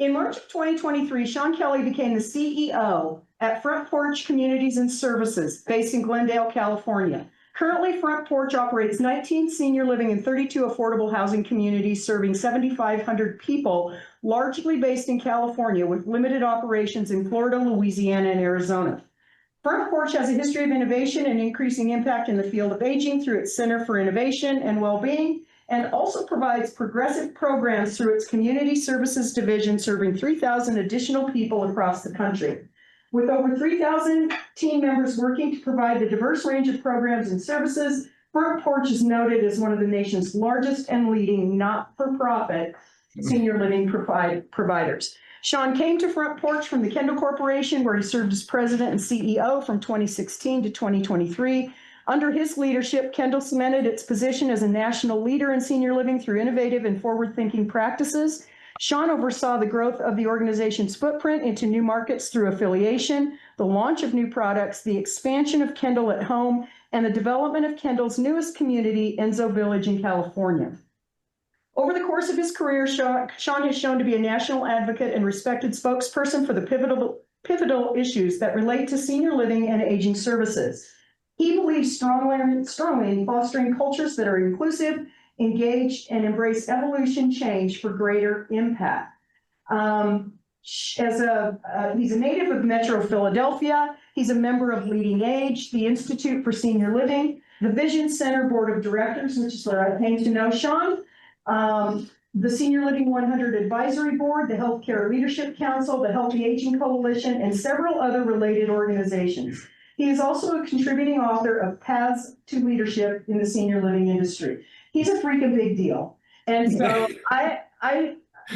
In March of 2023, Sean Kelly became the CEO at Front Porch Communities and Services, based in Glendale, California. Currently, Front Porch operates 19 senior living and 32 affordable housing communities serving 7,500 people, largely based in California, with limited operations in Florida, Louisiana, and Arizona. Front Porch has a history of innovation and increasing impact in the field of aging through its Center for Innovation and Wellbeing, and also provides progressive programs through its Community Services Division, serving 3,000 additional people across the country. With over 3,000 team members working to provide a diverse range of programs and services, Front Porch is noted as one of the nation's largest and leading not-for-profit senior living providers. Sean came to Front Porch from the Kendall Corporation, where he served as president and CEO from 2016 to 2023. Under his leadership, Kendall cemented its position as a national leader in senior living through innovative and forward-thinking practices. Sean oversaw the growth of the organization's footprint into new markets through affiliation, the launch of new products, the expansion of Kendall at Home, and the development of Kendall's newest community, Enzo Village in California. Over the course of his career, Sean has shown to be a national advocate and respected spokesperson for the pivotal issues that relate to senior living and aging services. He believes strongly in fostering cultures that are inclusive, engaged, and embrace evolution change for greater impact. He's a native of Metro Philadelphia. He's a member of Leading Age, the Institute for Senior Living, the Vision Center Board of Directors, which is where I came to know Sean, the Senior Living 100 Advisory Board, the Healthcare Leadership Council, the Healthy Aging Coalition, and several other related organizations. He is also a contributing author of Paths to Leadership in the Senior Living Industry. He's a freaking big deal. And so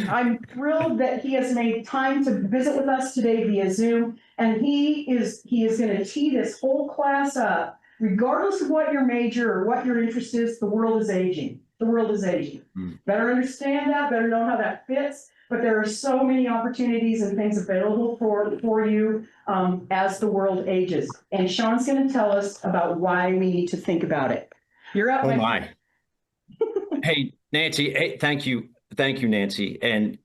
I'm thrilled that he has made time to visit with us today via Zoom. And he is going to tee this whole class up. Regardless of what your major or what your interest is, the world is aging. The world is aging. Better understand that, better know how that fits. But there are so many opportunities and things available for you as the world ages. And Sean's going to tell us about why we need to think about it. You're up. Oh my. Hey, Nancy. Hey, thank you, Nancy. And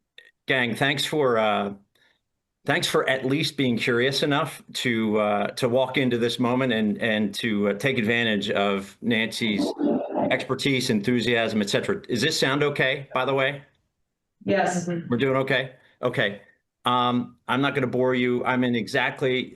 gang, thanks for at least being curious enough to walk into this moment and to take advantage of Nancy's expertise, enthusiasm, etc. Does this sound okay, by the way? Yes. We're doing okay? Okay. I'm not going to bore you. I'm in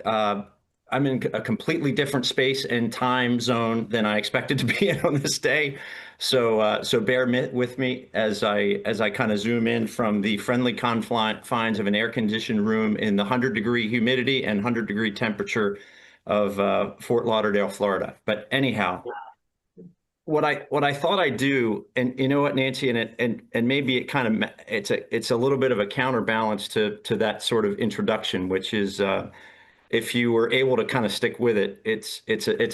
a completely different space and time zone than I expected to be in on this day. So bear with me as I kind of zoom in from the friendly confines of an air-conditioned room in the 100-degree humidity and 100-degree temperature of Fort Lauderdale, Florida. But anyhow, what I thought I'd do, and you know what, Nancy, and maybe it kind of it's a little bit of a counterbalance to that sort of introduction, which is if you were able to kind of stick with it, it's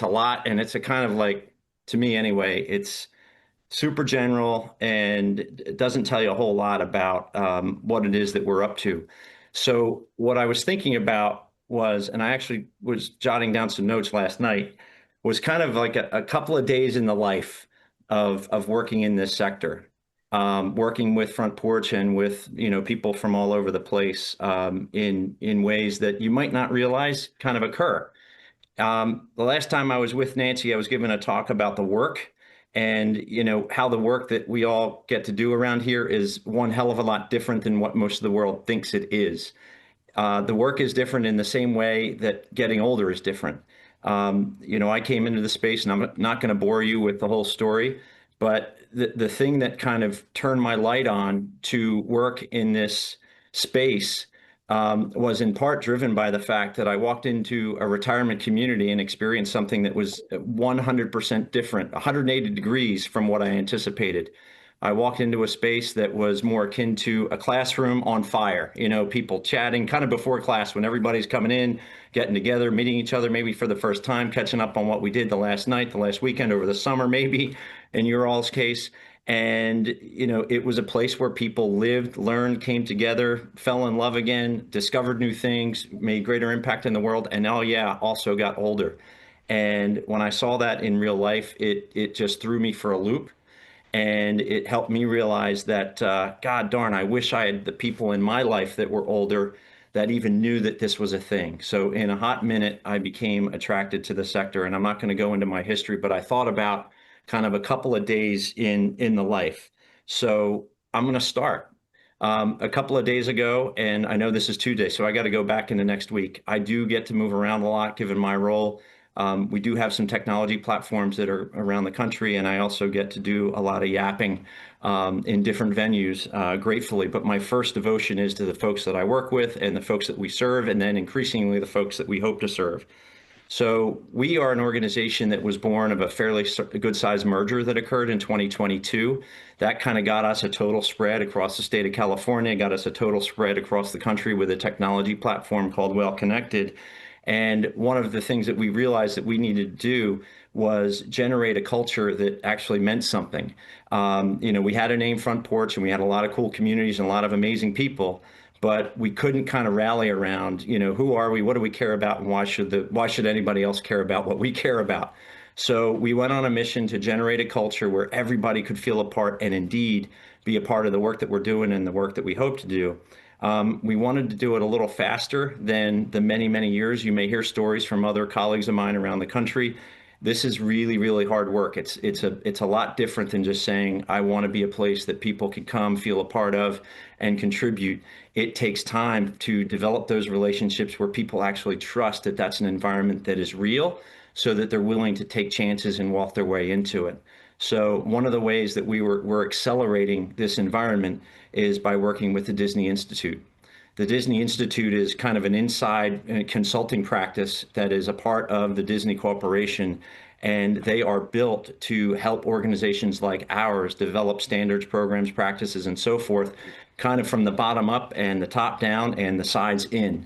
a lot, and it's a kind of like, to me anyway, it's super general and it doesn't tell you a whole lot about what it is that we're up to. So what I was thinking about was, and I actually was jotting down some notes last night, was kind of like a couple of days in the life of working in this sector, working with Front Porch and with people from all over the place in ways that you might not realize kind of occur. The last time I was with Nancy, I was giving a talk about the work and how the work that we all get to do around here is one hell of a lot different than what most of the world thinks it is. The work is different in the same way that getting older is different. I came into the space, and I'm not going to bore you with the whole story, but the thing that kind of turned my light on to work in this space was in part driven by the fact that I walked into a retirement community and experienced something that was 100% different, 180 degrees from what I anticipated. I walked into a space that was more akin to a classroom on fire, people chatting kind of before class when everybody's coming in, getting together, meeting each other maybe for the first time, catching up on what we did the last night, the last weekend, over the summer, maybe in your all's case. And, it was a place where people lived, learned, came together, fell in love again, discovered new things, made greater impact in the world, and also got older. And when I saw that in real life, it just threw me for a loop. And it helped me realize that, God darn, I wish I had the people in my life that were older that even knew that this was a thing. So in a hot minute, I became attracted to the sector. And I'm not going to go into my history, but I thought about kind of a couple of days in the life. So I'm going to start. A couple of days ago, and I know this is 2 days, so I got to go back into next week. I do get to move around a lot given my role. We do have some technology platforms that are around the country, and I also get to do a lot of yapping in different venues, gratefully. But my first devotion is to the folks that I work with and the folks that we serve, and then increasingly the folks that we hope to serve. So we are an organization that was born of a fairly good sized merger that occurred in 2022. That kind of got us a total spread across the state of California, got us a total spread across the country with a technology platform called Well Connected. And one of the things that we realized that we needed to do was generate a culture that actually meant something. We had a name, Front Porch, and we had a lot of cool communities and a lot of amazing people, but we couldn't kind of rally around, who are we, what do we care about, and why should anybody else care about what we care about? So we went on a mission to generate a culture where everybody could feel a part and indeed be a part of the work that we're doing and the work that we hope to do. We wanted to do it a little faster than the many, many years. You may hear stories from other colleagues of mine around the country. This is really, really hard work. It's a lot different than just saying, I want to be a place that people can come, feel a part of, and contribute. It takes time to develop those relationships where people actually trust that that's an environment that is real, so that they're willing to take chances and walk their way into it. So one of the ways that we're accelerating this environment is by working with the Disney Institute. The Disney Institute is kind of an inside consulting practice that is a part of the Disney Corporation, and they are built to help organizations like ours develop standards, programs, practices, and so forth, kind of from the bottom up and the top down and the sides in.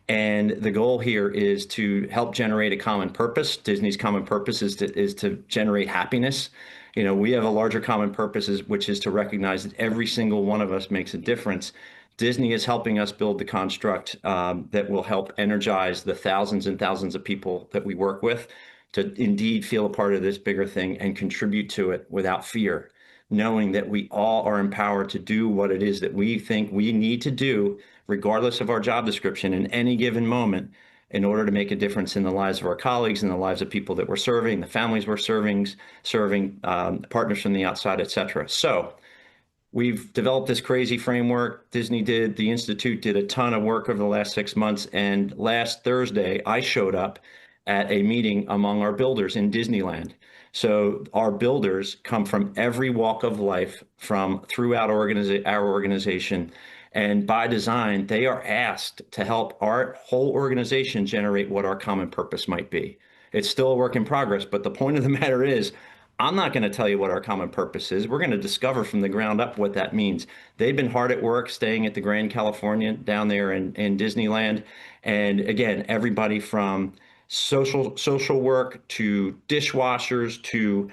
And the goal here is to help generate a common purpose. Disney's common purpose is to generate happiness. We have a larger common purpose, which is to recognize that every single one of us makes a difference. Disney is helping us build the construct that will help energize the thousands and thousands of people that we work with to indeed feel a part of this bigger thing and contribute to it without fear, knowing that we all are empowered to do what it is that we think we need to do, regardless of our job description in any given moment, in order to make a difference in the lives of our colleagues and the lives of people that we're serving, the families we're serving, partners from the outside, et cetera. So we've developed this crazy framework. The Institute did a ton of work over the last 6 months. And last Thursday, I showed up at a meeting among our builders in Disneyland. So our builders come from every walk of life from throughout our organization. And by design, they are asked to help our whole organization generate what our common purpose might be. It's still a work in progress, but the point of the matter is, I'm not going to tell you what our common purpose is. We're going to discover from the ground up what that means. They've been hard at work staying at the Grand California down there in Disneyland. And again, everybody from social work to dishwashers to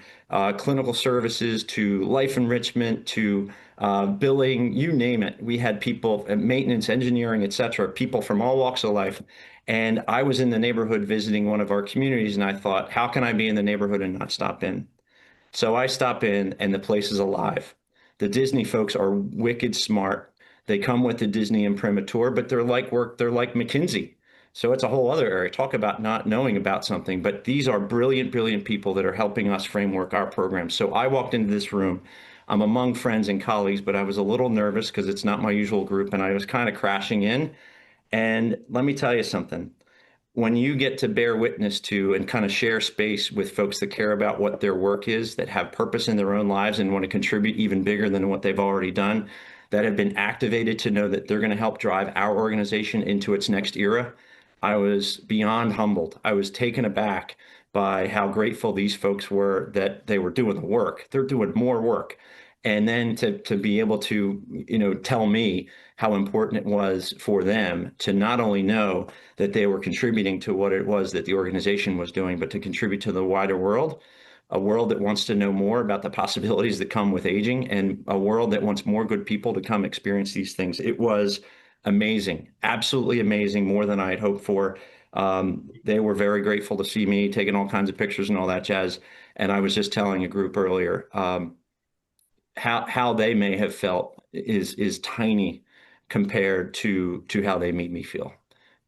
clinical services to life enrichment to billing, you name it. We had people, maintenance, engineering, et cetera, people from all walks of life. And I was in the neighborhood visiting one of our communities, and I thought, how can I be in the neighborhood and not stop in? So I stop in and the place is alive. The Disney folks are wicked smart. They come with the Disney imprimatur, but they're like McKinsey. So it's a whole other area. Talk about not knowing about something, but these are brilliant, brilliant people that are helping us framework our program. So I walked into this room. I'm among friends and colleagues, but I was a little nervous because it's not my usual group, and I was kind of crashing in. And let me tell you something. When you get to bear witness to and kind of share space with folks that care about what their work is, that have purpose in their own lives and want to contribute even bigger than what they've already done, that have been activated to know that they're going to help drive our organization into its next era, I was beyond humbled. I was taken aback by how grateful these folks were that they were doing the work. They're doing more work. And then to be able to, tell me how important it was for them to not only know that they were contributing to what it was that the organization was doing, but to contribute to the wider world, a world that wants to know more about the possibilities that come with aging, and a world that wants more good people to come experience these things. It was amazing, absolutely amazing, more than I had hoped for. They were very grateful to see me taking all kinds of pictures and all that jazz. And I was just telling a group earlier, how they may have felt is tiny compared to how they made me feel.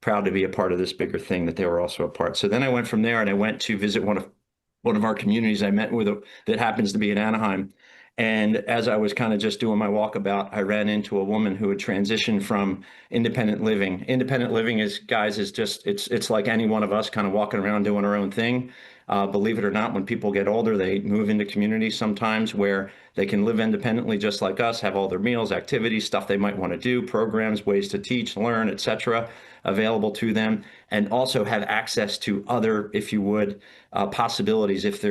Proud to be a part of this bigger thing that they were also a part. So then I went from there and I went to visit one of our communities I met with that happens to be in Anaheim. And as I was kind of just doing my walkabout, I ran into a woman who had transitioned from independent living. Independent living is, guys, is just it's like any one of us kind of walking around doing our own thing. Believe it or not, when people get older, they move into communities sometimes where they can live independently just like us, have all their meals, activities, stuff they might want to do, programs, ways to teach, learn, etc., available to them, and also have access to other, if you would, possibilities if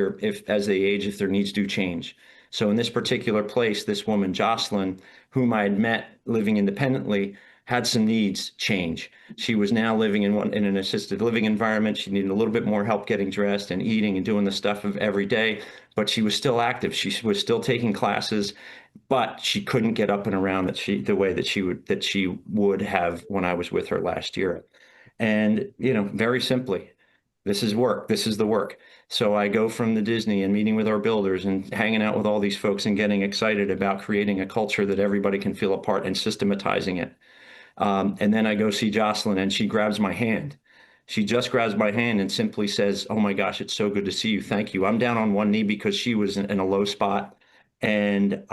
as they age, if their needs do change. So in this particular place, this woman, Jocelyn, whom I had met living independently, had some needs change. She was now living in an assisted living environment. She needed a little bit more help getting dressed and eating and doing the stuff of every day, but she was still active. She was still taking classes, but she couldn't get up and around the way that she would have when I was with her last year. And, very simply, this is work. This is the work. So I go from the Disney and meeting with our builders and hanging out with all these folks and getting excited about creating a culture that everybody can feel a part and systematizing it. And then I go see Jocelyn and she grabs my hand. She just grabs my hand and simply says, "Oh my gosh, it's so good to see you. Thank you." I'm down on one knee because she was in a low spot. And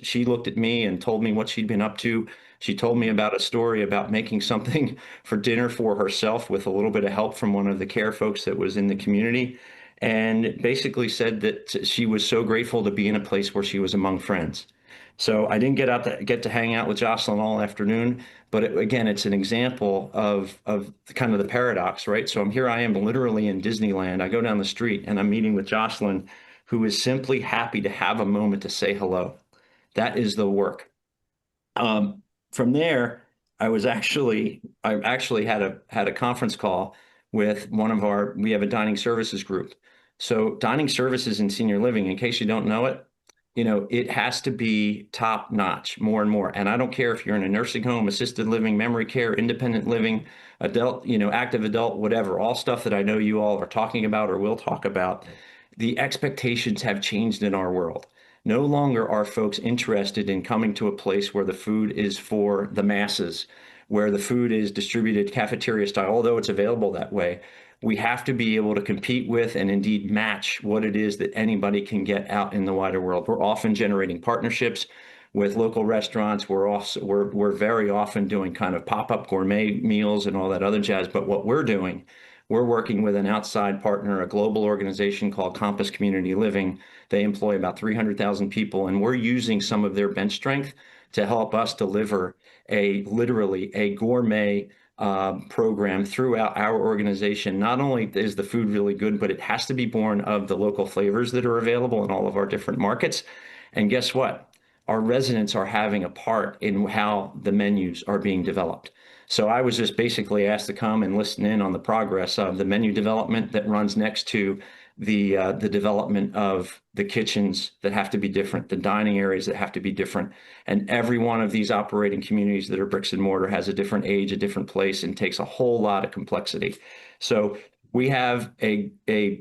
she looked at me and told me what she'd been up to. She told me about a story about making something for dinner for herself with a little bit of help from one of the care folks that was in the community. And basically said that she was so grateful to be in a place where she was among friends. So I didn't get to hang out with Jocelyn all afternoon, but again, it's an example of kind of the paradox, right? So I am literally in Disneyland. I go down the street and I'm meeting with Jocelyn, who is simply happy to have a moment to say hello. That is the work. From there, I actually had a conference call with we have a dining services group. So dining services in senior living, in case you don't know it, it has to be top notch more and more. And I don't care if you're in a nursing home, assisted living, memory care, independent living, adult, active adult, whatever, all stuff that I know you all are talking about or will talk about. The expectations have changed in our world. No longer are folks interested in coming to a place where the food is for the masses, where the food is distributed cafeteria style, although it's available that way. We have to be able to compete with and indeed match what it is that anybody can get out in the wider world. We're often generating partnerships with local restaurants. We're very often doing kind of pop-up gourmet meals and all that other jazz. But what we're working with an outside partner, a global organization called Compass Community Living. They employ about 300,000 people, and we're using some of their bench strength to help us deliver literally a gourmet program throughout our organization. Not only is the food really good, but it has to be born of the local flavors that are available in all of our different markets. And guess what? Our residents are having a part in how the menus are being developed. So I was just basically asked to come and listen in on the progress of the menu development that runs next to the development of the kitchens that have to be different, the dining areas that have to be different. And every one of these operating communities that are bricks and mortar has a different age, a different place, and takes a whole lot of complexity. So we have a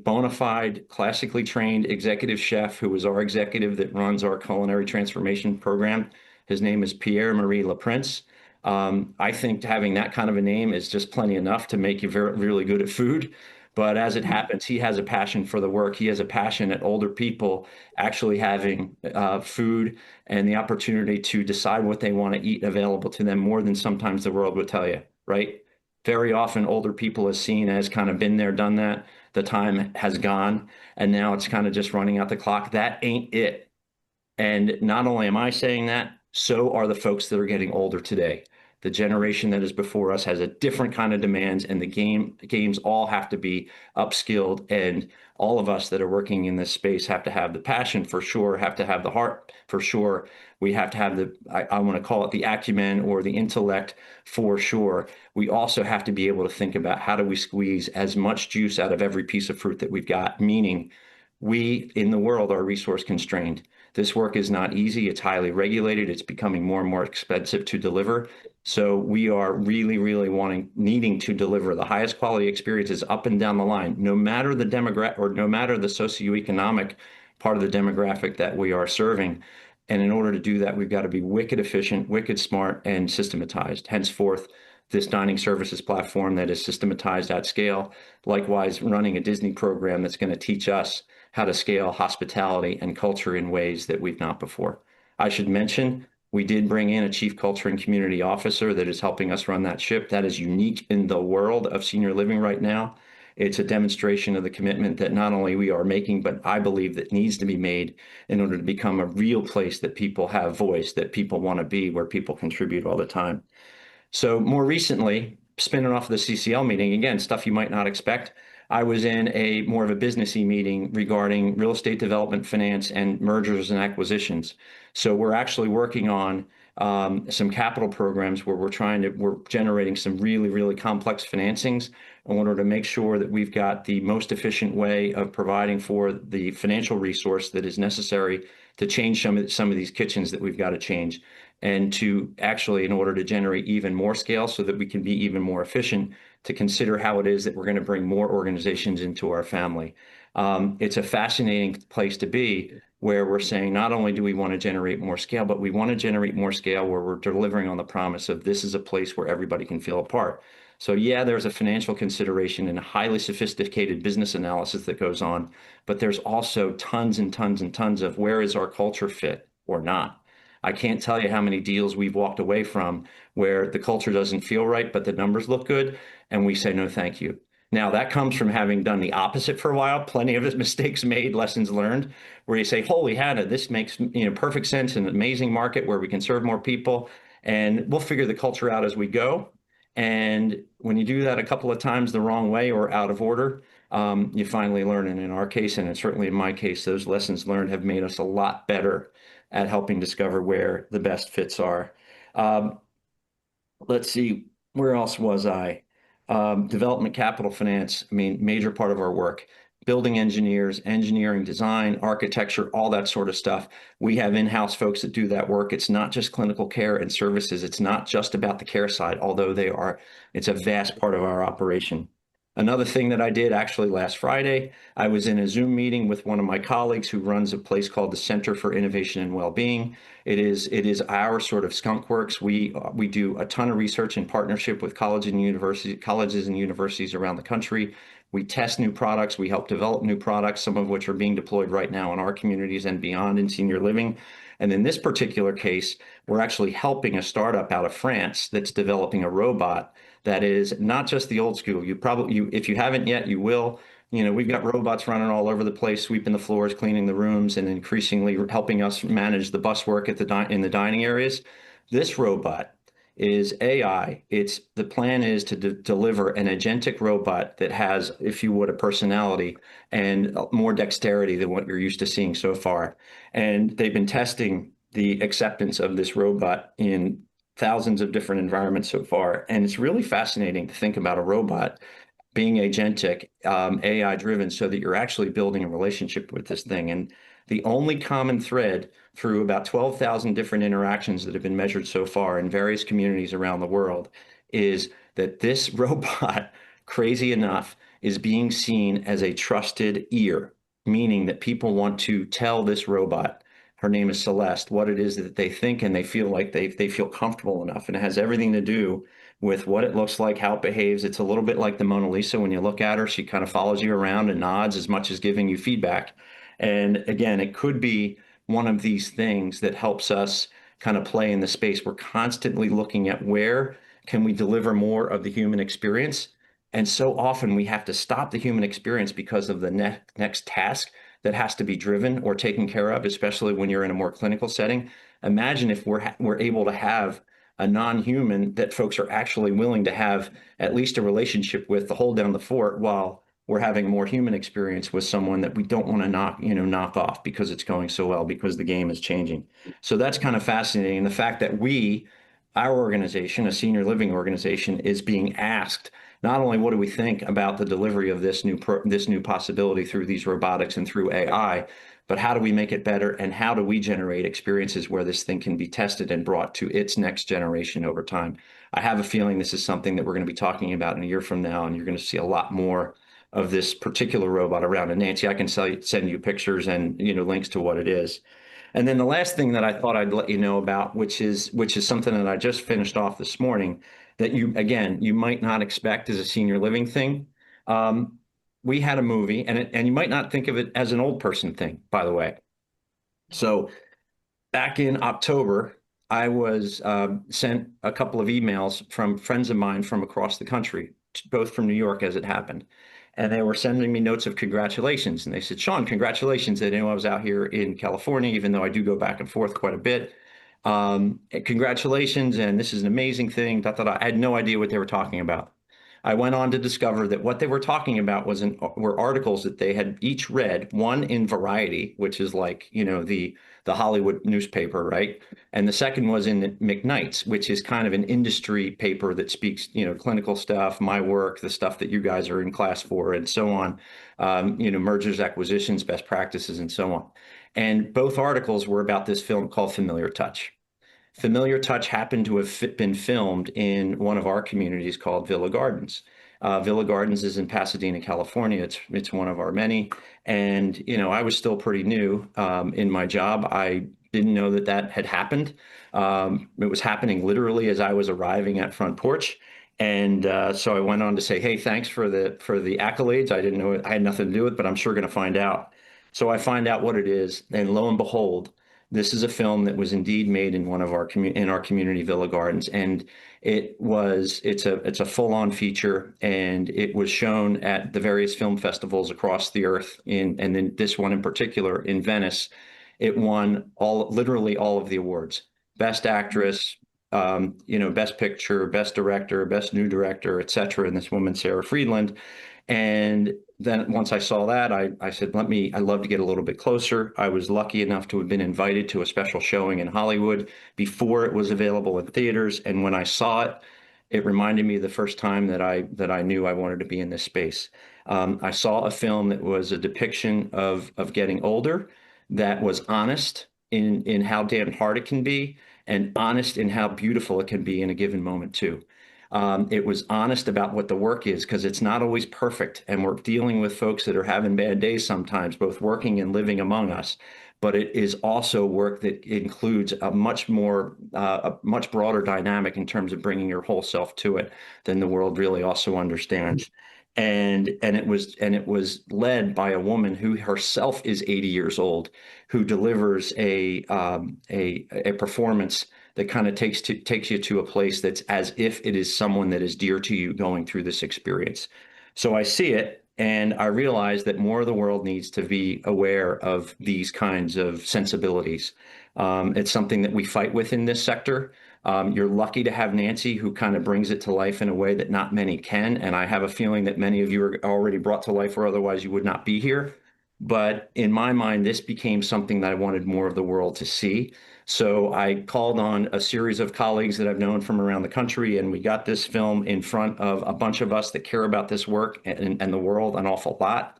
bona fide, classically trained executive chef who is our executive that runs our culinary transformation program. His name is Pierre-Marie Laprince. I think having that kind of a name is just plenty enough to make you really good at food. But as it happens, he has a passion for the work. He has a passion at older people actually having food and the opportunity to decide what they want to eat available to them more than sometimes the world would tell you, right? Very often older people is seen as kind of been there, done that. The time has gone, and now it's kind of just running out the clock. That ain't it. And not only am I saying that, so are the folks that are getting older today. The generation that is before us has a different kind of demands, and the games all have to be upskilled. And all of us that are working in this space have to have the passion for sure, have to have the heart for sure. We have to have I want to call it the acumen or the intellect for sure. We also have to be able to think about how do we squeeze as much juice out of every piece of fruit that we've got, meaning we in the world are resource constrained. This work is not easy. It's highly regulated. It's becoming more and more expensive to deliver. So we are really, really needing to deliver the highest quality experiences up and down the line, no matter the demographic or no matter the socioeconomic part of the demographic that we are serving. And in order to do that, we've got to be wicked efficient, wicked smart, and systematized. Henceforth, this dining services platform that is systematized at scale, likewise running a Disney program that's going to teach us how to scale hospitality and culture in ways that we've not before. I should mention, we did bring in a chief culture and community officer that is helping us run that ship. That is unique in the world of senior living right now. It's a demonstration of the commitment that not only we are making, but I believe that needs to be made in order to become a real place that people have voice, that people want to be, where people contribute all the time. So more recently, spinning off of the CCL meeting, again, stuff you might not expect, I was in a more of a businessy meeting regarding real estate development finance and mergers and acquisitions. So we're actually working on some capital programs where we're generating some really, really complex financings in order to make sure that we've got the most efficient way of providing for the financial resource that is necessary to change some of these kitchens that we've got to change, and to actually, in order to generate even more scale so that we can be even more efficient, to consider how it is that we're going to bring more organizations into our family. It's a fascinating place to be, where we're saying not only do we want to generate more scale, but we want to generate more scale where we're delivering on the promise of this is a place where everybody can feel a part. So yeah, there's a financial consideration and a highly sophisticated business analysis that goes on, but there's also tons and tons and tons of where is our culture fit or not. I can't tell you how many deals we've walked away from where the culture doesn't feel right, but the numbers look good, and we say no, thank you. Now, that comes from having done the opposite for a while. Plenty of mistakes made, lessons learned, where you say, holy Hannah, this makes perfect sense, an amazing market where we can serve more people, and we'll figure the culture out as we go. And when you do that a couple of times the wrong way or out of order, you finally learn. And in our case, and certainly in my case, those lessons learned have made us a lot better at helping discover where the best fits are. Um, let's see, where else was I? Development capital finance, I mean, major part of our work. Building engineers, engineering, design, architecture, all that sort of stuff. We have in-house folks that do that work. It's not just clinical care and services. It's not just about the care side, although it's a vast part of our operation. Another thing that I did actually last Friday, I was in a Zoom meeting with one of my colleagues who runs a place called the Center for Innovation and Wellbeing. It is our sort of skunk works. We do a ton of research in partnership with colleges and universities around the country. We test new products. We help develop new products, some of which are being deployed right now in our communities and beyond in senior living. And in this particular case, we're actually helping a startup out of France that's developing a robot that is not just the old school. If you haven't yet, you will. We've got robots running all over the place, sweeping the floors, cleaning the rooms, and increasingly helping us manage the bus work in the dining areas. This robot is AI. The plan is to deliver an agentic robot that has, if you would, a personality and more dexterity than what you're used to seeing so far. And they've been testing the acceptance of this robot in thousands of different environments so far. And it's really fascinating to think about a robot being agentic, AI driven, so that you're actually building a relationship with this thing. And the only common thread through about 12,000 different interactions that have been measured so far in various communities around the world is that this robot, crazy enough, is being seen as a trusted ear, meaning that people want to tell this robot, her name is Celeste, what it is that they think, and they feel like they feel comfortable enough. And it has everything to do with what it looks like, how it behaves. It's a little bit like the Mona Lisa. When you look at her, she kind of follows you around and nods as much as giving you feedback. And again, it could be one of these things that helps us kind of play in the space. We're constantly looking at where can we deliver more of the human experience. And so often we have to stop the human experience because of the next task that has to be driven or taken care of, especially when you're in a more clinical setting. Imagine if we're able to have a non-human that folks are actually willing to have at least a relationship with, to hold down the fort, while we're having a more human experience with someone that we don't want to knock off because it's going so well, because the game is changing. So that's kind of fascinating. And the fact that our organization, a senior living organization, is being asked not only what do we think about the delivery of this new possibility through these robotics and through AI, but how do we make it better, and how do we generate experiences where this thing can be tested and brought to its next generation over time? I have a feeling this is something that we're going to be talking about in a year from now, and you're going to see a lot more of this particular robot around. And Nancy, I can send you pictures and links to what it is. And then the last thing that I thought I'd let you know about, which is something that I just finished off this morning, that you again you might not expect as a senior living thing. Um, we had a movie, and you might not think of it as an old person thing, by the way. So back in October, I was sent a couple of emails from friends of mine from across the country, both from New York as it happened. And they were sending me notes of congratulations. And they said, Sean, congratulations. They knew I was out here in California, even though I do go back and forth quite a bit. Congratulations. And this is an amazing thing. I had no idea what they were talking about. I went on to discover that what they were talking about were articles that they had each read, one in Variety, which is like, the Hollywood newspaper, right? And the second was in McKnight's, which is kind of an industry paper that speaks, clinical stuff, my work, the stuff that you guys are in class for, and so on, mergers, acquisitions, best practices, and so on. And both articles were about this film called Familiar Touch. Familiar Touch happened to have been filmed in one of our communities called Villa Gardens. Villa Gardens is in Pasadena, California. It's one of our many, and I was still pretty new in my job. I didn't know that that had happened. It was happening literally as I was arriving at Front Porch, and so I went on to say, "Hey, thanks for the accolades. I didn't know I had nothing to do with it, but I'm sure going to find out." So I find out what it is, and lo and behold, this is a film that was indeed made in one of our in our community Villa Gardens, and it's a full-on feature, and it was shown at the various film festivals across the earth. And then this one in particular in Venice, it won literally all of the awards: Best Actress, Best Picture, Best Director, Best New Director, etc. And this woman, Sarah Friedland. And then once I saw that, I said, I'd love to get a little bit closer. I was lucky enough to have been invited to a special showing in Hollywood before it was available in theaters. And when I saw it, it reminded me of the first time that I knew I wanted to be in this space. I saw a film that was a depiction of getting older, that was honest in how damn hard it can be, and honest in how beautiful it can be in a given moment too. It was honest about what the work is, because it's not always perfect. And we're dealing with folks that are having bad days sometimes, both working and living among us. But it is also work that includes a much broader dynamic in terms of bringing your whole self to it than the world really also understands. And it was led by a woman who herself is 80 years old, who delivers a performance that kind of takes you to a place that's as if it is someone that is dear to you going through this experience. So I see it, and I realize that more of the world needs to be aware of these kinds of sensibilities. It's something that we fight with in this sector. You're lucky to have Nancy, who kind of brings it to life in a way that not many can. And I have a feeling that many of you are already brought to life, or otherwise you would not be here. But in my mind, this became something that I wanted more of the world to see. So I called on a series of colleagues that I've known from around the country, and we got this film in front of a bunch of us that care about this work and the world an awful lot.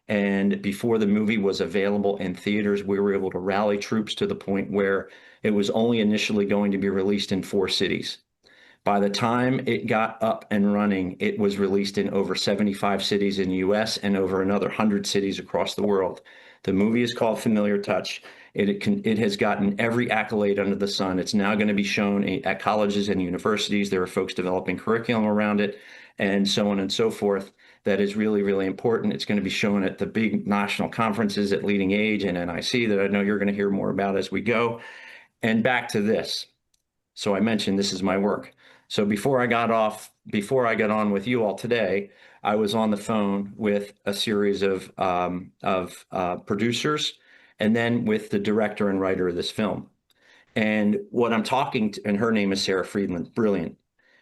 And before the movie was available in theaters, we were able to rally troops to the point where it was only initially going to be released in 4 cities. By the time it got up and running, it was released in over 75 cities in the US and over another 100 cities across the world. The movie is called Familiar Touch. It has gotten every accolade under the sun. It's now going to be shown at colleges and universities. There are folks developing curriculum around it, and so on and so forth. That is really, really important. It's going to be shown at the big national conferences at Leading Age and NIC that I know you're going to hear more about as we go. And back to this. So I mentioned this is my work. So before I got on with you all today, I was on the phone with a series of producers, and then with the director and writer of this film. And what I'm talking to, and her name is Sarah Friedland, brilliant.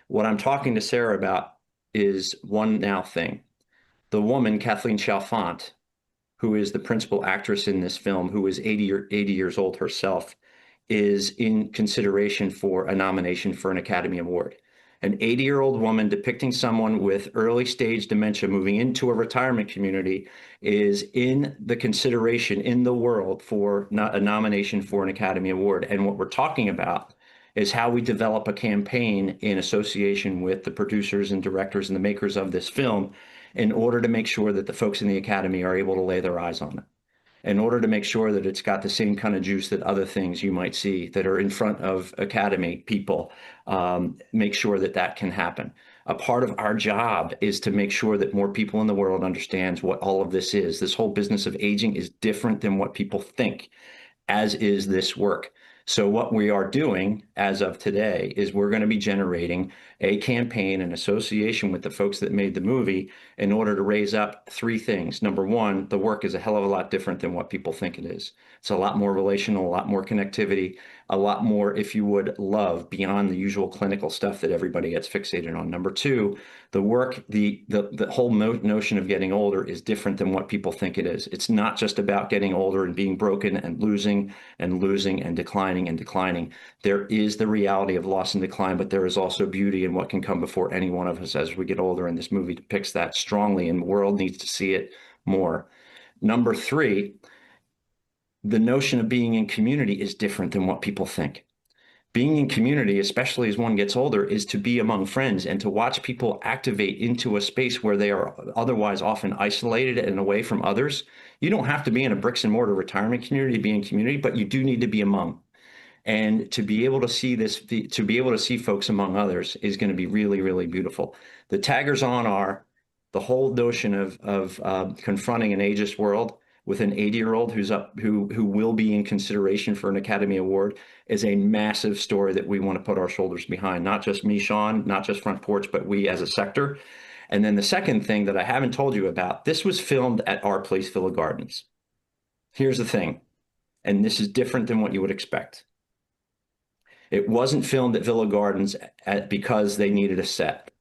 What I'm talking to Sarah about is one now thing. The woman, Kathleen Chalfant, who is the principal actress in this film, who is 80 years old herself, is in consideration for a nomination for an Academy Award. An 80-year-old woman depicting someone with early stage dementia moving into a retirement community is in the consideration in the world for a nomination for an Academy Award. And what we're talking about is how we develop a campaign in association with the producers and directors and the makers of this film in order to make sure that the folks in the Academy are able to lay their eyes on it. in order to make sure that it's got the same kind of juice that other things you might see that are in front of academy people, make sure that that can happen. A part of our job is to make sure that more people in the world understands what all of this is. This whole business of aging is different than what people think, as is this work. So what we are doing as of today is we're going to be generating a campaign in association with the folks that made the movie in order to raise up three things. Number one, the work is a hell of a lot different than what people think it is. It's a lot more relational, a lot more connectivity, a lot more, if you would, love beyond the usual clinical stuff that everybody gets fixated on. Number two, the work, the whole notion of getting older is different than what people think it is. It's not just about getting older and being broken and losing and declining and declining. There is the reality of loss and decline, but there is also beauty in what can come before any one of us as we get older. And this movie depicts that strongly, and the world needs to see it more. Number three, the notion of being in community is different than what people think. Being in community, especially as one gets older, is to be among friends and to watch people activate into a space where they are otherwise often isolated and away from others. You don't have to be in a bricks and mortar retirement community to be in community, but you do need to be among. And to be able to see this, to be able to see folks among others is going to be really, really beautiful. The taggers on are the whole notion of confronting an ageist world with an 80-year-old who will be in consideration for an Academy Award is a massive story that we want to put our shoulders behind. Not just me, Sean, not just Front Porch, but we as a sector. And then the second thing that I haven't told you about, this was filmed at our place, Villa Gardens. Here's the thing, and this is different than what you would expect. It wasn't filmed at Villa Gardens because they needed a set.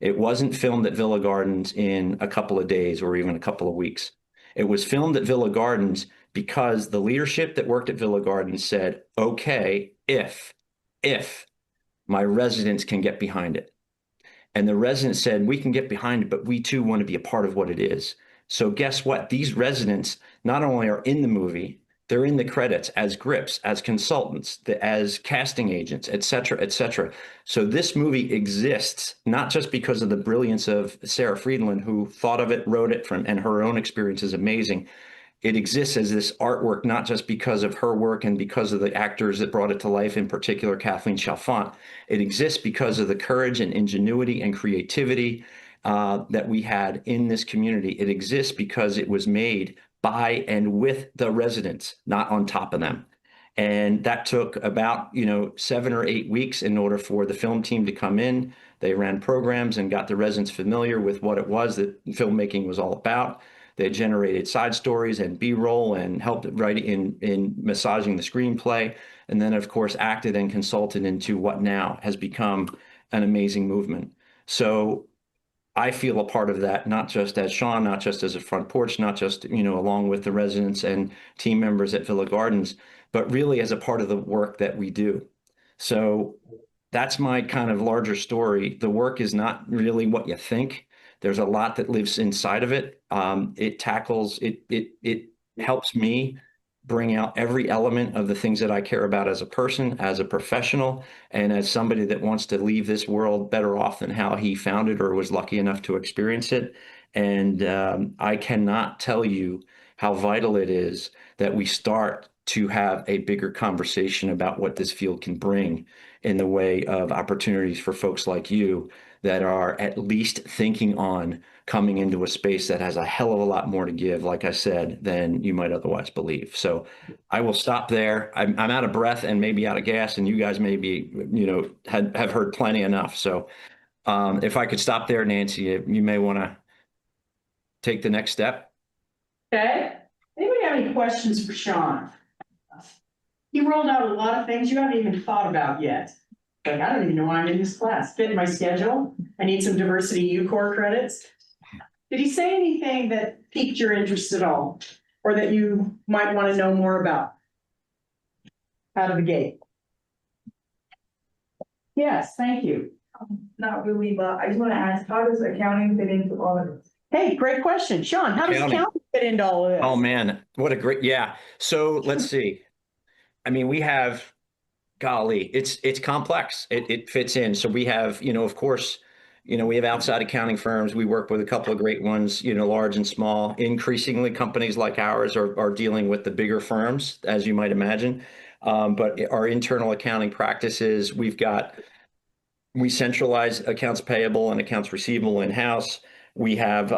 It wasn't filmed at Villa Gardens in a couple of days or even a couple of weeks. It was filmed at Villa Gardens because the leadership that worked at Villa Gardens said, okay, if my residents can get behind it. And the residents said, we can get behind it, but we too want to be a part of what it is. So guess what? These residents not only are in the movie, they're in the credits as grips, as consultants, as casting agents, et cetera, et cetera. So this movie exists not just because of the brilliance of Sarah Friedland, who thought of it, wrote it and her own experience is amazing. It exists as this artwork, not just because of her work and because of the actors that brought it to life, in particular, Kathleen Chalfant. It exists because of the courage and ingenuity and creativity that we had in this community. It exists because it was made by and with the residents, not on top of them. And that took about 7 or 8 weeks in order for the film team to come in. They ran programs and got the residents familiar with what it was that filmmaking was all about. They generated side stories and B-roll and helped write in massaging the screenplay. And then, of course, acted and consulted into what now has become an amazing movement. So I feel a part of that, not just as Sean, not just as a Front Porch, not just, along with the residents and team members at Villa Gardens, but really as a part of the work that we do. So that's my kind of larger story. The work is not really what you think. There's a lot that lives inside of it. It helps me bring out every element of the things that I care about as a person, as a professional, and as somebody that wants to leave this world better off than how he found it or was lucky enough to experience it. And I cannot tell you how vital it is that we start to have a bigger conversation about what this field can bring in the way of opportunities for folks like you that are at least thinking on coming into a space that has a hell of a lot more to give, like I said, than you might otherwise believe. So I will stop there. I'm out of breath and maybe out of gas, and you guys maybe, have heard plenty enough. So if I could stop there, Nancy, you may want to take the next step. Okay. Anybody have any questions for Sean? He rolled out a lot of things you haven't even thought about yet. Like, I don't even know why I'm in this class. Fit in my schedule. I need some diversity UCOR credits. Did he say anything that piqued your interest at all? Or that you might want to know more about? Out of the gate. Yes, thank you. Not really, but I just want to ask, how does accounting fit into all of this? Hey, great question. Sean, how does Accounting. accounting fit into all of this? Oh, man, what a great, yeah. So let's see. I mean, we have, golly, it's complex. It fits in. So we have, of course, we have outside accounting firms. We work with a couple of great ones, large and small. Increasingly, companies like ours are dealing with the bigger firms, as you might imagine. But our internal accounting practices, we centralize accounts payable and accounts receivable in-house. We have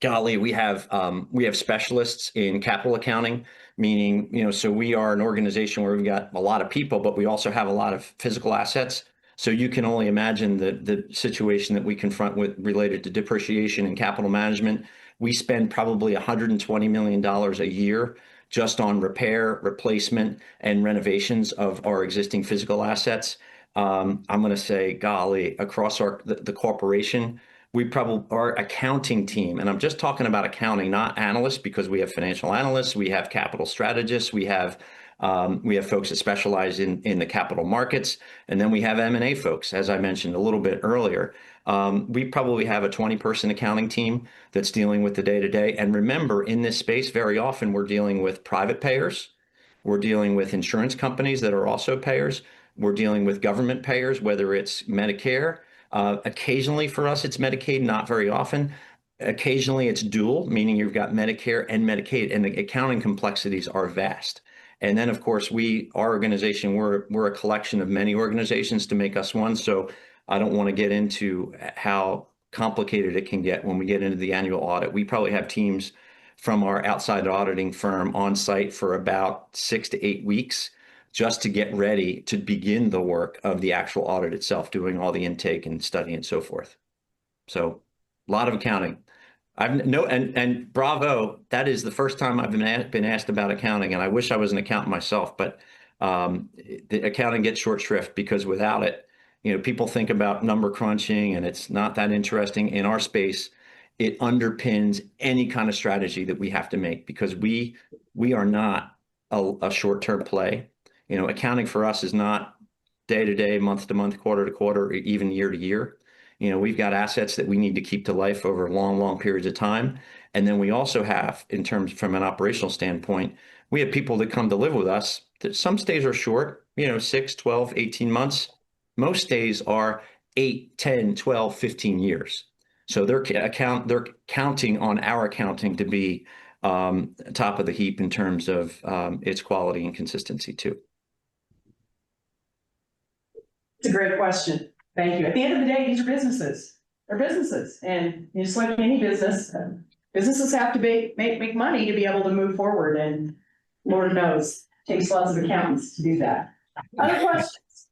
we have specialists in capital accounting, meaning, so we are an organization where we've got a lot of people, but we also have a lot of physical assets. So you can only imagine the situation that we confront with related to depreciation and capital management. We spend probably $120 million a year just on repair, replacement, and renovations of our existing physical assets. I'm going to say, golly, across the corporation, we probably, our accounting team, and I'm just talking about accounting, not analysts, because we have financial analysts, we have capital strategists, we have folks that specialize in the capital markets, and then we have M&A folks, as I mentioned a little bit earlier. We probably have a 20-person accounting team that's dealing with the day-to-day. And remember, in this space, very often we're dealing with private payers. We're dealing with insurance companies that are also payers. We're dealing with government payers, whether it's Medicare. Occasionally for us, it's Medicaid, not very often. Occasionally it's dual, meaning you've got Medicare and Medicaid, and the accounting complexities are vast. And then, of course, our organization, we're a collection of many organizations to make us one. So I don't want to get into how complicated it can get when we get into the annual audit. We probably have teams from our outside auditing firm on site for about 6 to 8 weeks just to get ready to begin the work of the actual audit itself, doing all the intake and study and so forth. So a lot of accounting. And bravo, that is the first time I've been asked about accounting, and I wish I was an accountant myself, but the accounting gets short shrift because without it, people think about number crunching and it's not that interesting. In our space, it underpins any kind of strategy that we have to make because we are not a short-term play. Accounting for us is not day to day, month to month, quarter to quarter, or even year to year. We've got assets that we need to keep to life over long, long periods of time. And then we also have, in terms from an operational standpoint, we have people that come to live with us that some stays are short, 6, 12, 18 months. Most stays are 8, 10, 12, 15 years. So they're counting on our accounting to be top of the heap in terms of its quality and consistency too. It's a great question. Thank you. At the end of the day, these are businesses. They're businesses. And just like any business, businesses have to make money to be able to move forward. And Lord knows, it takes lots of accountants to do that. Other questions?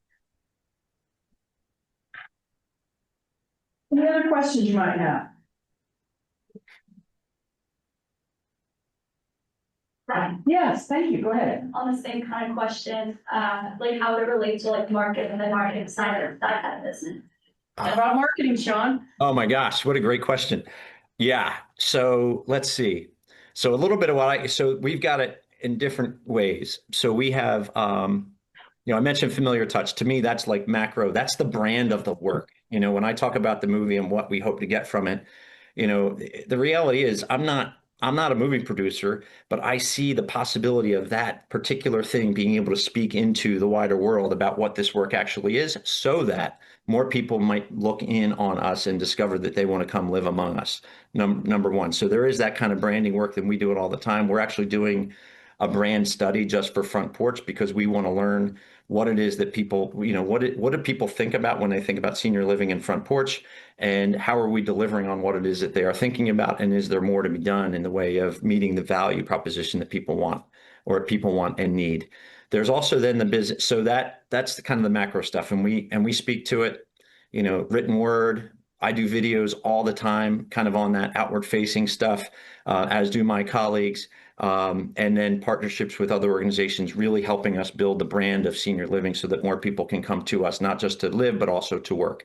Any other questions you might have? Right. Yes, thank you. Go ahead. On the same kind of question, like how it relates to like market and the marketing side of that kind of business. What about marketing, Sean? Oh my gosh, what a great question. Yeah, so let's see. So a little bit of so we've got it in different ways. So we have, I mentioned familiar touch. To me, that's like macro. That's the brand of the work. When I talk about the movie and what we hope to get from it, the reality is I'm not a movie producer, but I see the possibility of that particular thing being able to speak into the wider world about what this work actually is so that more people might look in on us and discover that they want to come live among us, number one. So there is that kind of branding work that we do it all the time. We're actually doing a brand study just for Front Porch because we want to learn what it is that people, what do people think about when they think about senior living in Front Porch, and how are we delivering on what it is that they are thinking about, and is there more to be done in the way of meeting the value proposition that people want and need. There's also then the business, so that's the kind of the macro stuff, and we speak to it, written word. I do videos all the time, kind of on that outward facing stuff, as do my colleagues. And then partnerships with other organizations really helping us build the brand of senior living so that more people can come to us, not just to live, but also to work.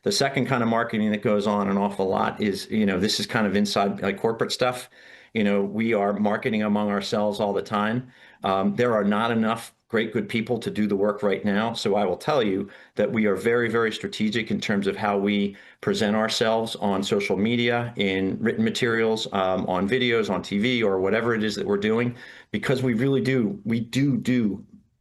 The second kind of marketing that goes on an awful lot is, this is kind of inside like corporate stuff. We are marketing among ourselves all the time. There are not enough great, good people to do the work right now. So I will tell you that we are very, very strategic in terms of how we present ourselves on social media, in written materials, on videos, on TV, or whatever it is that we're doing, because we really do,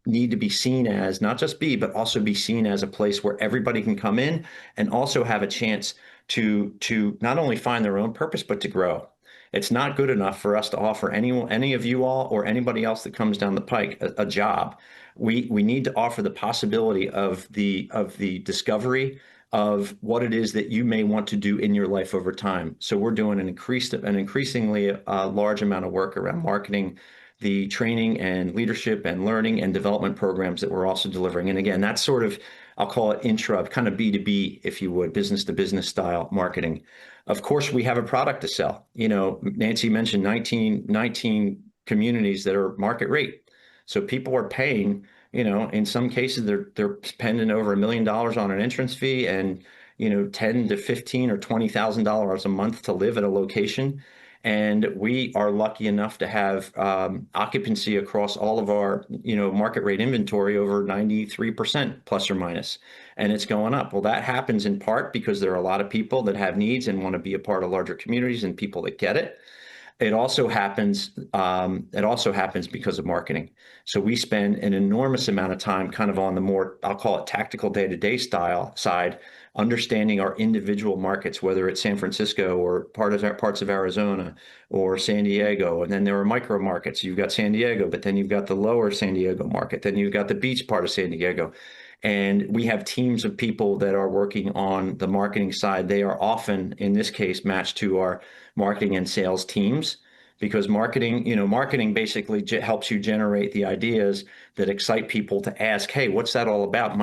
need to be seen as not just be, but also be seen as a place where everybody can come in and also have a chance to not only find their own purpose, but to grow. It's not good enough for us to offer any of you all or anybody else that comes down the pike a job. We need to offer the possibility of the discovery of what it is that you may want to do in your life over time. So we're doing an increasingly large amount of work around marketing, the training and leadership and learning and development programs that we're also delivering. And again, that's sort of, I'll call it intra, kind of B2B, if you would, business to business style marketing. Of course, we have a product to sell. You know, Nancy mentioned 19 communities that are market rate. So people are paying, you know, in some cases they're spending over $1 million on an entrance fee and, you know, 10 to 15 or $20,000 a month to live at a location. And we are lucky enough to have occupancy across all of our, you know, market rate inventory over 93% plus or minus, and it's going up. Well, that happens in part because there are a lot of people that have needs and want to be a part of larger communities and people that get it. It also happens because of marketing. So we spend an enormous amount of time kind of on the more, I'll call it tactical day-to-day style side, understanding our individual markets, whether it's San Francisco or parts of Arizona or San Diego. And then there are micro markets. You've got San Diego, but then you've got the lower San Diego market. Then you've got the beach part of San Diego. And we have teams of people that are working on the marketing side. They are often, in this case, matched to our marketing and sales teams, because marketing basically helps you generate the ideas that excite people to ask, hey, what's that all about?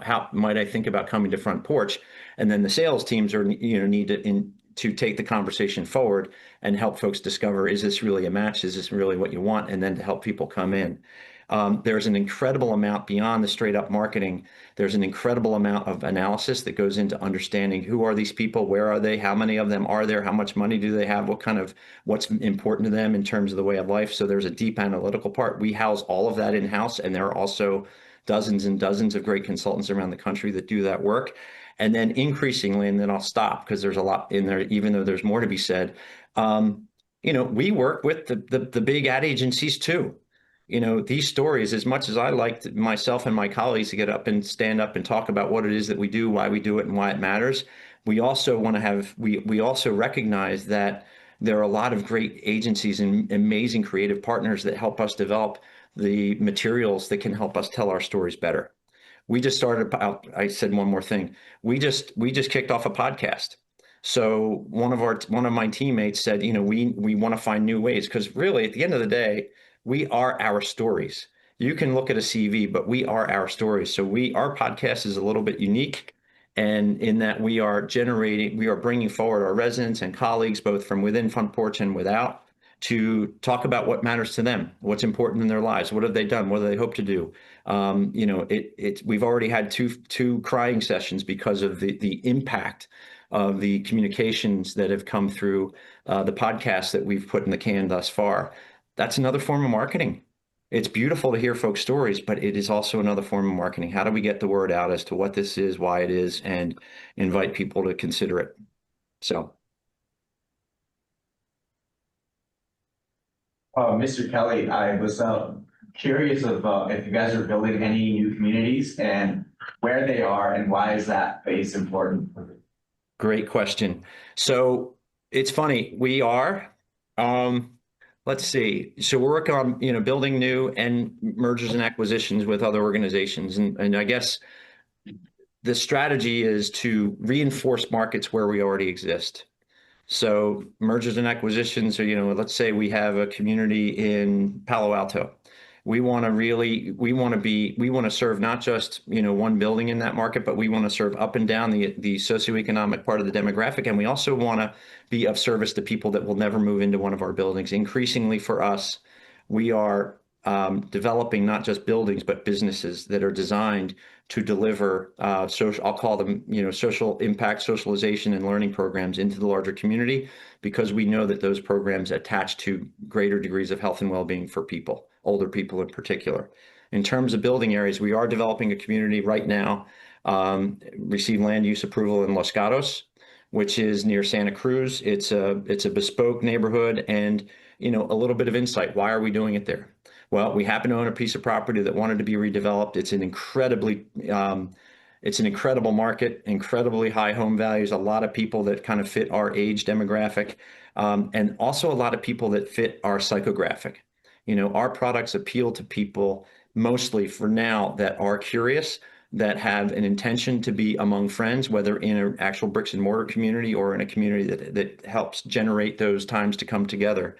How might I think about coming to Front Porch? And then the sales teams need to take the conversation forward and help folks discover, is this really a match? Is this really what you want? And then to help people come in. There's an incredible amount beyond the straight up marketing. There's an incredible amount of analysis that goes into understanding who are these people, where are they, how many of them are there, how much money do they have, what's important to them in terms of the way of life. So there's a deep analytical part. We house all of that in-house, and there are also dozens and dozens of great consultants around the country that do that work. And then increasingly, and then I'll stop because there's a lot in there, even though there's more to be said. We work with the big ad agencies too. You know, these stories, as much as I like myself and my colleagues to get up and stand up and talk about what it is that we do, why we do it, and why it matters, we also recognize that there are a lot of great agencies and amazing creative partners that help us develop the materials that can help us tell our stories better. We just started out, I said one more thing. We just kicked off a podcast. So one of my teammates said, we want to find new ways, because really at the end of the day, we are our stories. You can look at a CV, but we are our stories. So our podcast is a little bit unique, and in that we are bringing forward our residents and colleagues, both from within Front Porch and without, to talk about what matters to them, what's important in their lives, what have they done, what do they hope to do. We've already had two crying sessions because of the impact of the communications that have come through the podcast that we've put in the can thus far. That's another form of marketing. It's beautiful to hear folks' stories, but it is also another form of marketing. How do we get the word out as to what this is, why it is, and invite people to consider it? So. Mr. Kelly, I was curious if you guys are building any new communities and where they are, and why is that base important? Great question. So it's funny, we are. Let's see. So we're working on, building new and mergers and acquisitions with other organizations. And I guess the strategy is to reinforce markets where we already exist. So mergers and acquisitions are, let's say we have a community in Palo Alto. We want to serve not just, one building in that market, but we want to serve up and down the socioeconomic part of the demographic. And we also want to be of service to people that will never move into one of our buildings. Increasingly for us, we are developing not just buildings, but businesses that are designed to deliver social, I'll call them, social impact, socialization, and learning programs into the larger community, because we know that those programs attach to greater degrees of health and well-being for people, older people in particular. In terms of building areas, we are developing a community right now, received land use approval in Los Gatos, which is near Santa Cruz. It's a bespoke neighborhood, and a little bit of insight. Why are we doing it there? Well, we happen to own a piece of property that wanted to be redeveloped. It's an incredible market, incredibly high home values, a lot of people that kind of fit our age demographic, and also a lot of people that fit our psychographic. Our products appeal to people mostly for now that are curious, that have an intention to be among friends, whether in an actual bricks and mortar community or in a community that helps generate those times to come together.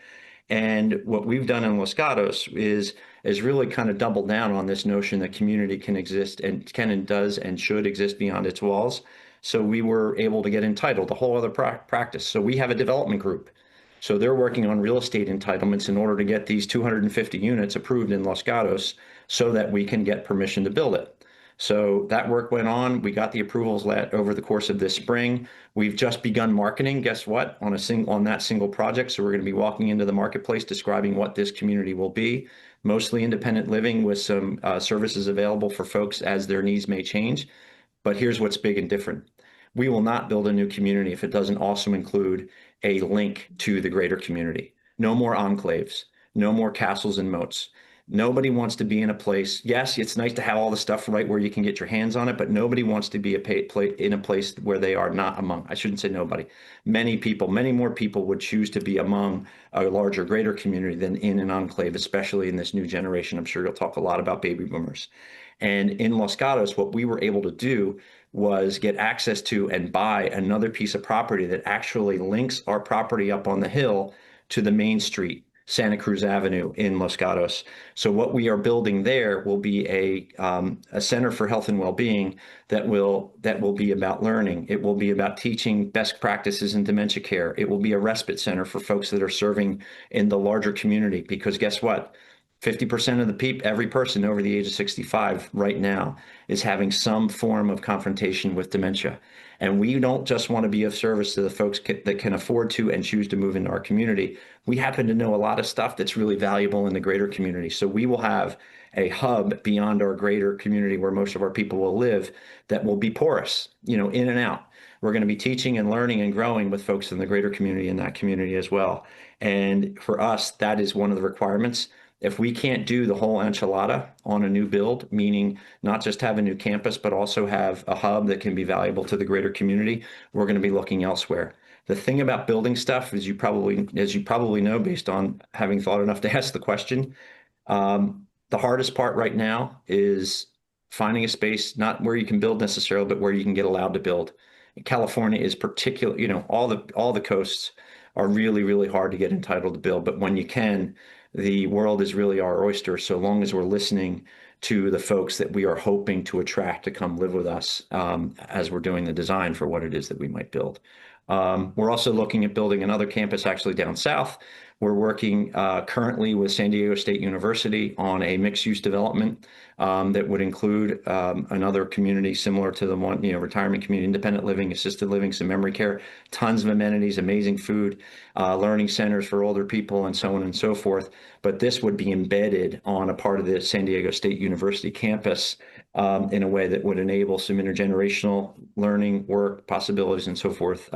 And what we've done in Los Gatos is really kind of double down on this notion that community can exist and can and does and should exist beyond its walls. So we were able to get entitled, a whole other practice. So we have a development group. So they're working on real estate entitlements in order to get these 250 units approved in Los Gatos so that we can get permission to build it. So that work went on. We got the approvals over the course of this spring. We've just begun marketing, guess what, on that single project. So we're going to be walking into the marketplace describing what this community will be, mostly independent living with some services available for folks as their needs may change. But here's what's big and different. We will not build a new community if it doesn't also include a link to the greater community. No more enclaves, no more castles and moats. Nobody wants to be in a place. Yes, it's nice to have all the stuff right where you can get your hands on it, but nobody wants to be in a place where they are not among. I shouldn't say nobody. Many people, many more people would choose to be among a larger, greater community than in an enclave, especially in this new generation. I'm sure you'll talk a lot about baby boomers. And in Los Gatos, what we were able to do was get access to and buy another piece of property that actually links our property up on the hill to the main street, Santa Cruz Avenue in Los Gatos. So what we are building there will be a center for health and well-being that will be about learning. It will be about teaching best practices in dementia care. It will be a respite center for folks that are serving in the larger community, because guess what? 50% of every person over the age of 65 right now is having some form of confrontation with dementia. And we don't just want to be of service to the folks that can afford to and choose to move into our community. We happen to know a lot of stuff that's really valuable in the greater community. So we will have a hub beyond our greater community where most of our people will live that will be porous, in and out. We're going to be teaching and learning and growing with folks in the greater community in that community as well. And for us, that is one of the requirements. If we can't do the whole enchilada on a new build, meaning not just have a new campus, but also have a hub that can be valuable to the greater community, we're going to be looking elsewhere. The thing about building stuff, as you probably know, based on having thought enough to ask the question, the hardest part right now is finding a space, not where you can build necessarily, but where you can get allowed to build. California is particular, all the coasts are really, really hard to get entitled to build, but when you can, the world is really our oyster, so long as we're listening to the folks that we are hoping to attract to come live with us as we're doing the design for what it is that we might build. We're also looking at building another campus actually down south. We're working currently with San Diego State University on a mixed-use development that would include another community similar to the one, retirement community, independent living, assisted living, some memory care, tons of amenities, amazing food, learning centers for older people, and so on and so forth. But this would be embedded on a part of the San Diego State University campus in a way that would enable some intergenerational learning, work possibilities, and so forth.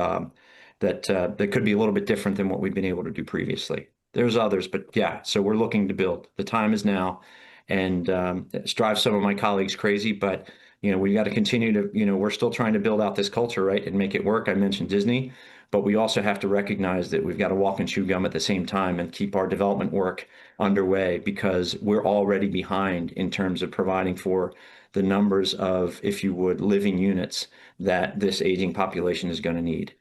That could be a little bit different than what we've been able to do previously. There's others, but yeah, so we're looking to build. The time is now, and it's drives some of my colleagues crazy, but we got to continue to, we're still trying to build out this culture, right, and make it work. I mentioned Disney, but we also have to recognize that we've got to walk and chew gum at the same time and keep our development work underway, because we're already behind in terms of providing for the numbers of, if you would, living units that this aging population is going to need.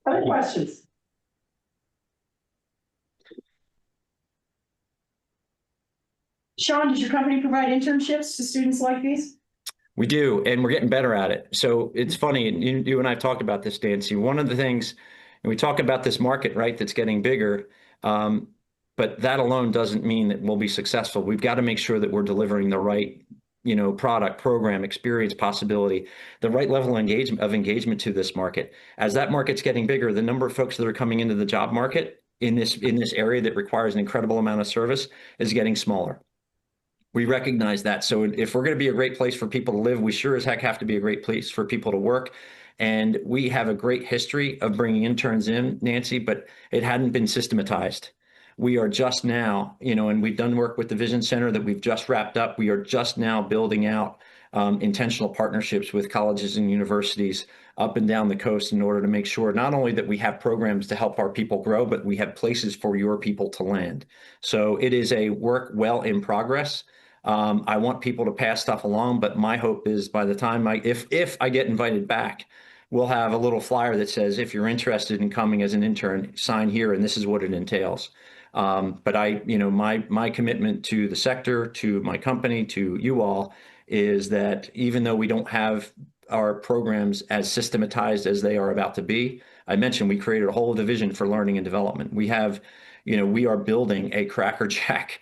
Other questions? Sean, does your company provide internships to students like these? We do, and we're getting better at it. So it's funny, and you and I have talked about this, Nancy. One of the things, and we talk about this market, right, that's getting bigger, but that alone doesn't mean that we'll be successful. We've got to make sure that we're delivering the right, product, program, experience, possibility, the right level of engagement to this market. As that market's getting bigger, the number of folks that are coming into the job market in this area that requires an incredible amount of service is getting smaller. We recognize that. So if we're going to be a great place for people to live, we sure as heck have to be a great place for people to work. And we have a great history of bringing interns in, Nancy, but it hadn't been systematized. we are just now, and we've done work with the Vision Center that we've just wrapped up. We are just now building out intentional partnerships with colleges and universities up and down the coast in order to make sure not only that we have programs to help our people grow, but we have places for your people to land. So it is a work well in progress. I want people to pass stuff along, but my hope is by the time if I get invited back, we'll have a little flyer that says, if you're interested in coming as an intern, sign here, and this is what it entails. But my commitment to the sector, to my company, to you all, is that even though we don't have our programs as systematized as they are about to be, I mentioned we created a whole division for learning and development. We are building a crackerjack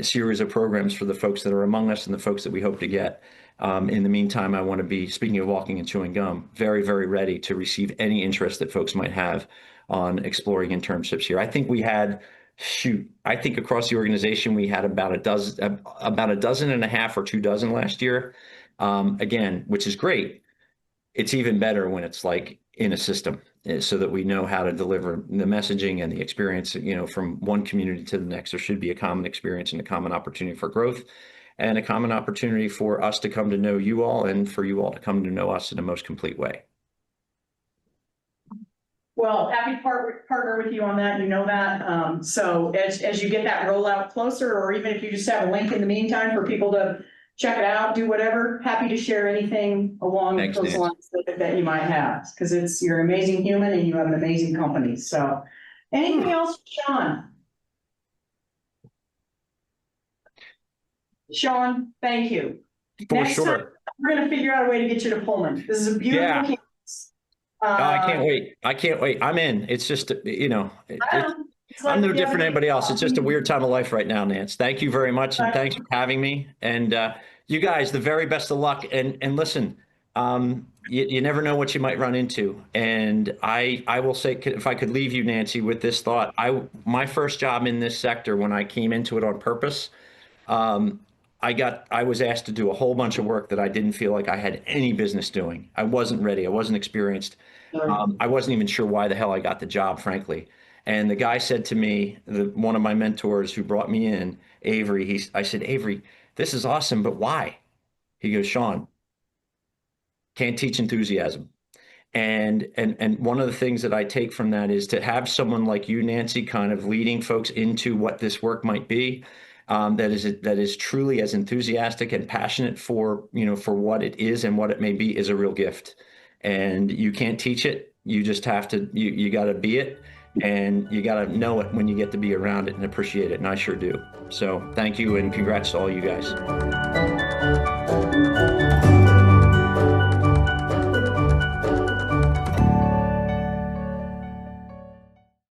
series of programs for the folks that are among us and the folks that we hope to get. In the meantime, I want to be, speaking of walking and chewing gum, very, very ready to receive any interest that folks might have on exploring internships here. I think we had, I think across the organization, we had about a dozen and a half or 2 dozen last year. Again, which is great. It's even better when it's like in a system, so that we know how to deliver the messaging and the experience, from one community to the next. There should be a common experience and a common opportunity for growth, and a common opportunity for us to come to know you all and for you all to come to know us in the most complete way. Well, happy to partner with you on that, that. So as you get that rollout closer, or even if you just have a link in the meantime for people to check it out, do whatever, happy to share anything along those lines that you might have, because you're an amazing human and you have an amazing company. So anything else, Sean? Sean, thank you. For Next sure. time, we're going to figure out a way to get you to Pullman. This is a beautiful campus. I can't wait. I can't wait. I'm in. It's just, I'm no different than anybody else. It's just a weird time of life right now, Nance. Thank you very much. And thanks for having me. And you guys, the very best of luck. And listen, you never know what you might run into. And I will say, if I could leave you, Nancy, with this thought, my first job in this sector, when I came into it on purpose, I was asked to do a whole bunch of work that I didn't feel like I had any business doing. I wasn't ready. I wasn't experienced. I wasn't even sure why the hell I got the job, frankly. And the guy said to me, one of my mentors who brought me in, Avery, I said, Avery, this is awesome, but why? He goes, Sean, can't teach enthusiasm. And one of the things that I take from that is to have someone like you, Nancy, kind of leading folks into what this work might be. That is truly as enthusiastic and passionate for what it is and what it may be, is a real gift. And you can't teach it. You just have to, you got to be it, and you got to know it when you get to be around it and appreciate it. And I sure do. So thank you, and congrats to all you guys.